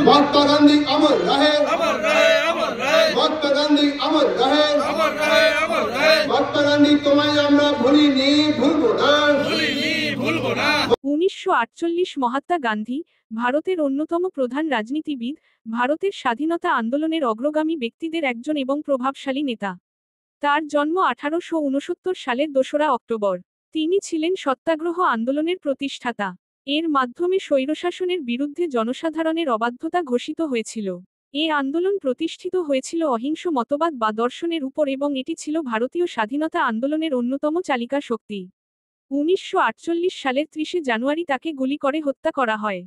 महात्मा गांधी अमर रहे, महात्मा गांधी अमर रहे, महात्मा गांधी तुम्हें আমরা ভুলিনি ভুলবো না। 1948 মহাত্মা গান্ধী ভারতের অন্যতম প্রধান রাজনীতিবিদ, ভারতের স্বাধীনতা আন্দোলনের অগ্রগামী ব্যক্তিদের একজন এবং প্রভাবশালী নেতা। তার জন্ম 1869 সালের 2রা অক্টোবর। তিনি ছিলেন সত্যাগ্রহ আন্দোলনের প্রতিষ্ঠাতা। এর মাধ্যমে স্বৈরশাসনের বিরুদ্ধে জনসাধারণের অবাধ্যতা ঘোষিত হয়েছিল। এই আন্দোলন প্রতিষ্ঠিত হয়েছিল অহিংস মতবাদ বা দর্শনের উপর এবং এটি ছিল ভারতীয় স্বাধীনতা আন্দোলনের অন্যতম চালিকা শক্তি। 1948 সালের 30 জানুয়ারি তাকে গুলি করে হত্যা করা হয়।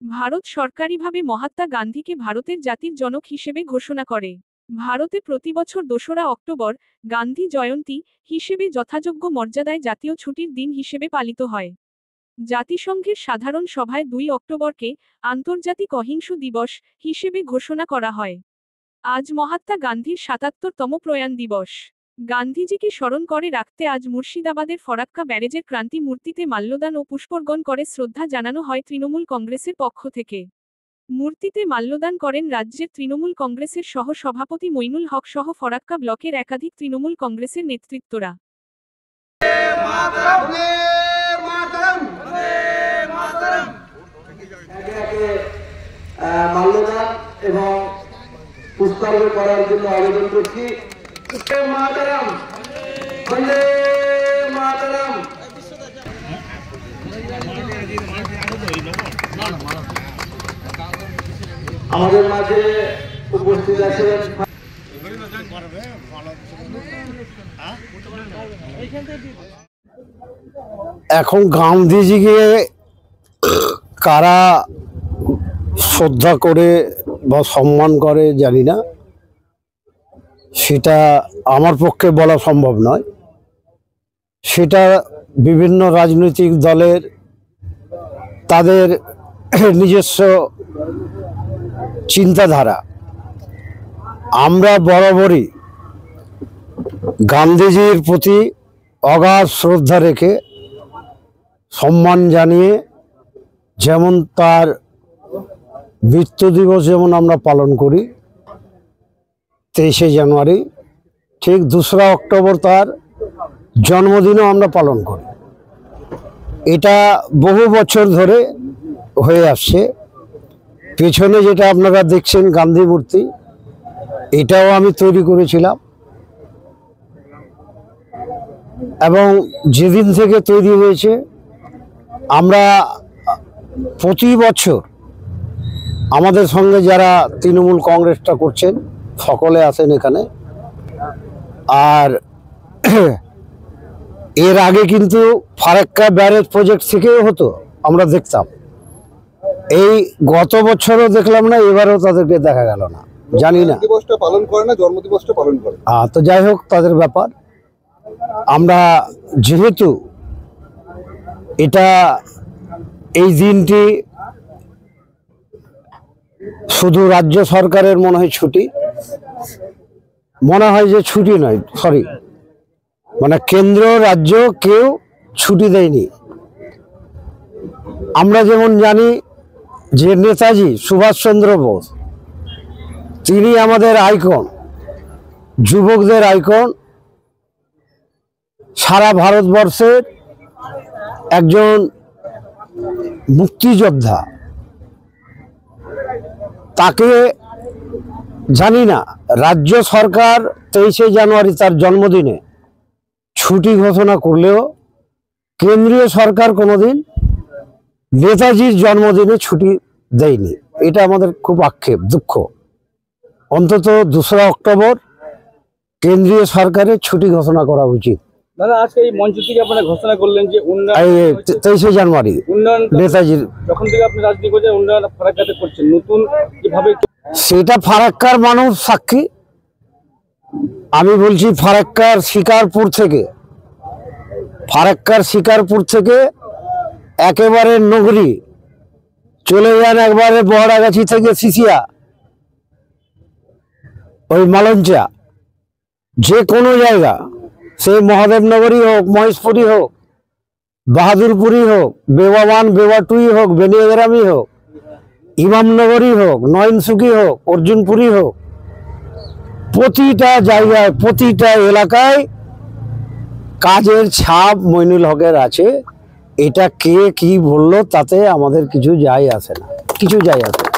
ভারত সরকারিভাবে মহাত্মা গান্ধীকে ভারতের জাতির জনক হিসেবে ঘোষণা করে। ভারতে প্রতি বছর 2রা অক্টোবর গান্ধী জয়ন্তী হিসেবে যথাযোগ্য মর্যাদায় জাতীয় ছুটির দিন হিসেবে পালিত হয়। জাতিসংঘের সাধারণ সভায় 2 অক্টোবরকে আন্তর্জাতিক অহিংস দিবস হিসেবে ঘোষণা করা হয়। আজ মহাত্মা গান্ধীর 77তম প্রয়াণ দিবস। গান্ধীজিকে স্মরণ করে রাখতে আজ মুর্শিদাবাদের ফরাক্কা ব্যারেজের ক্রান্তি মূর্তিতে মাল্যদান ও পুষ্পার্ঘ্য করে শ্রদ্ধা জানানো হয় তৃণমূল কংগ্রেসের পক্ষ থেকে। মূর্তিতে মাল্যদান করেন রাজ্যের তৃণমূল কংগ্রেসের সহ সভাপতি মইনুল হক সহ ফরাক্কা ব্লকের একাধিক তৃণমূল কংগ্রেসের নেতৃত্বরা। মাল্যদান এবং পুষ্পার্ঘ্য করার জন্য আবেদন করছি। মাতারাম, বন্দে মাতারাম। আমাদের মাঝে উপস্থিত আছেন এখন গান্ধীজিকে কারা শ্রদ্ধা করে বা সম্মান করে জানি না, সেটা আমার পক্ষে বলা সম্ভব নয়। সেটা বিভিন্ন রাজনৈতিক দলের তাদের নিজস্ব চিন্তাধারা। আমরা বরাবরই গান্ধীজির প্রতি অগাধ শ্রদ্ধা রেখে সম্মান জানিয়ে, যেমন তার মৃত্যু দিবস যেমন আমরা পালন করি 23শে জানুয়ারি, ঠিক 2রা অক্টোবর তার জন্মদিনও আমরা পালন করি। এটা বহু বছর ধরে হয়ে আসছে। পেছনে যেটা আপনারা দেখছেন গান্ধী মূর্তি, এটাও আমি তৈরি করেছিলাম এবং যেদিন থেকে তৈরি হয়েছে আমরা প্রতি বছর আমাদের সঙ্গে যারা তৃণমূল কংগ্রেসটা করছেন সকলে আছেন এখানে। আর এর আগে কিন্তু ফারাক্কা ব্যারেজ প্রজেক্ট থেকেও হতো, আমরা দেখতাম। এই গত বছরও দেখলাম না, এবারও তাদেরকে দেখা গেল না, জানি না দিবসটা পালন করে না, জন্মদিবসটা পালন করে। তো যাই হোক, তাদের ব্যাপার। আমরা যেহেতু এটা এই দিনটি শুধু রাজ্য সরকারের মনে হয় ছুটি, মনে হয় যে ছুটি নয়, সরি, মানে কেন্দ্র রাজ্য কেউ ছুটি দেয়নি। আমরা যেমন জানি যে নেতাজি সুভাষচন্দ্র বোস, তিনি আমাদের আইকন, যুবকদের আইকন, সারা ভারতবর্ষের একজন মুক্তিযোদ্ধা। তাকে জানি না রাজ্য সরকার 23শে জানুয়ারি তার জন্মদিনে ছুটি ঘোষণা করলেও কেন্দ্রীয় সরকার কোনোদিন নেতাজির জন্মদিনে ছুটি দেয়নি। এটা আমাদের খুব আক্ষেপ, দুঃখ। অন্তত 2রা অক্টোবর কেন্দ্রীয় সরকারের ছুটি ঘোষণা করা উচিত। দাদা, আজকে এই মঞ্চ থেকে আপনারা ঘোষণা করলেন যে 23শে জানুয়ারি উন্নয়ন নেতাজির, যখন থেকে আপনি রাজনীতি করছেন উন্নয়ন ফারাক্কাতে করছেন, নতুন কিভাবে সেটা ফারাক্কার মানুষ সাক্ষী। আমি বলছি ফারাক্কার শিকারপুর থেকে একেবারে নগরী চলে যান, একবারে বহরাগাছি থেকে সিসিয়া, ওই মালঞ্চা, যে কোনো জায়গা, সে মহাদেবনগরী হোক, মহেশপুরি হোক, বাহাদুরপুরি হোক, বেওয়া 1 বেওয়া 2 হোক, বেনিয়াগ্রামই হোক, ইমামনগরই হোক, নয়নসুখী হোক, অর্জুনপুরি হোক, প্রতিটা জায়গায় প্রতিটা এলাকায় কাজের ছাপ মইনুল হকের আছে। এটা কে কি বললো তাতে আমাদের কিছু যায় আসে না, কিছু যায় আসে না।